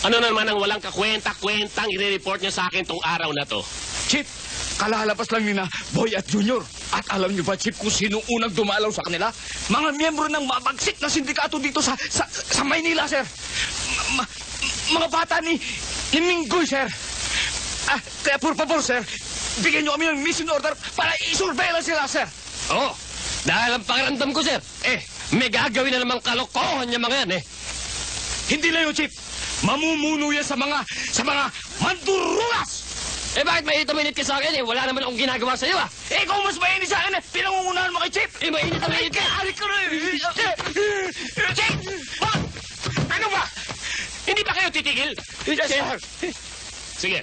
Ano naman ang walang kakwenta-kwentang i-report niyo sa akin tong araw na to? Chief, kalalabas lang ni na Boy at Junior. At alam niyo ba, Chief, kung sino unang dumalaw sa kanila? Mga miyembro ng mabagsik na sindikato dito sa Maynila, sir. Mga bata ni Minggoy, sir. Kaya por favor, sir, bigyan niyo kami ng mission order para isurveilla sila, sir. Oo, dahil ang pakiramdam ko, sir, may gagawin na namang kalokohan niya mga yan, Hindi na yun, Chief. Mamumuno yan sa mga mandurulas! Bakit mainit ka sa akin, Wala naman akong ginagawa sa'yo, Ikaw mas mainit sa akin, pinangungunahan mo kay Chief! Mainit na mainit ka! Arik ka na! Chief! Bakit? Ano ba? Hindi ba kayo titigil? Yes, sir. Sige.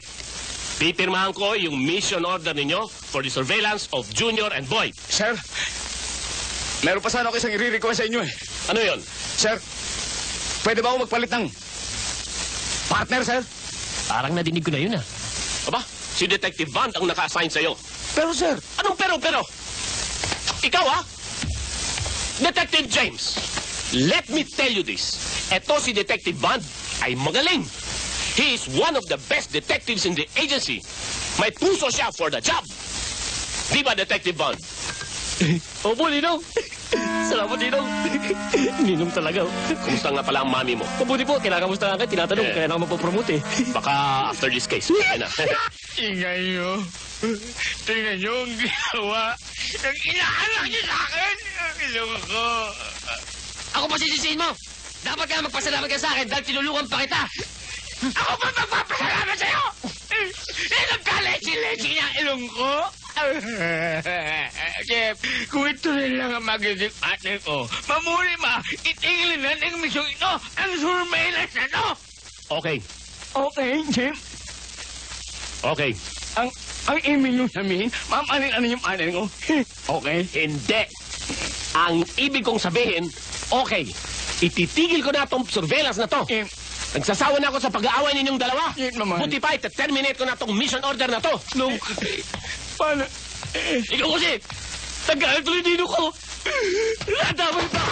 Pipirmahan ko yung mission order ninyo for the surveillance of Junior and Boy. Sir, meron pa sana ako isang i-request sa inyo, Ano yon? Sir, pwede ba ako magpalit ng partner, sir? Parang nadinig ko na yun, Aba, si Detective Bond ang naka-assign sa'yo. Pero, sir... Anong pero? Ikaw, Detective James, let me tell you this. Eto si Detective Bond ay magaling. He is one of the best detectives in the agency. May puso siya for the job. Di ba, Detective Bond? Opo, Ninong. Salamat, Ninong. Ninong talaga. Kumusta nga pala ang mami mo? Mabuti po, kinakamusta nga kayo. Tinatanong, kaya na ako mapopromote, Baka after this case. Yan na. Ingay nyo. Tingnan nyo ang ginawa. Ang inaanak nyo sa akin. Ilong ko. Ako pa sisisihin mo. Dapat ka magpasalamat ka sa akin dahil tinulungan pa kita. Ako ba magpapasalamat sa'yo? Nagka-lechi-lechi niya ang ilong ko. Jeff, kung ito rin lang ang magiging partner ko, mamuli itigilin na ng misyong ito ang surveillance na to. Okay. Okay, Jeff. Okay. Ang ibig nyo sabihin, ano yung partner ko? Okay? Hindi. Ang ibig kong sabihin, okay. Ititigil ko na itong surveillance na to. Nagsasawa na ako sa pag-aaway ninyong dalawa. Naman. Buti pa, ita-terminate ko na itong mission order na to. No. Paano? Ikaw kasi, nag-aaltuloy dino ko. Nadamay pa.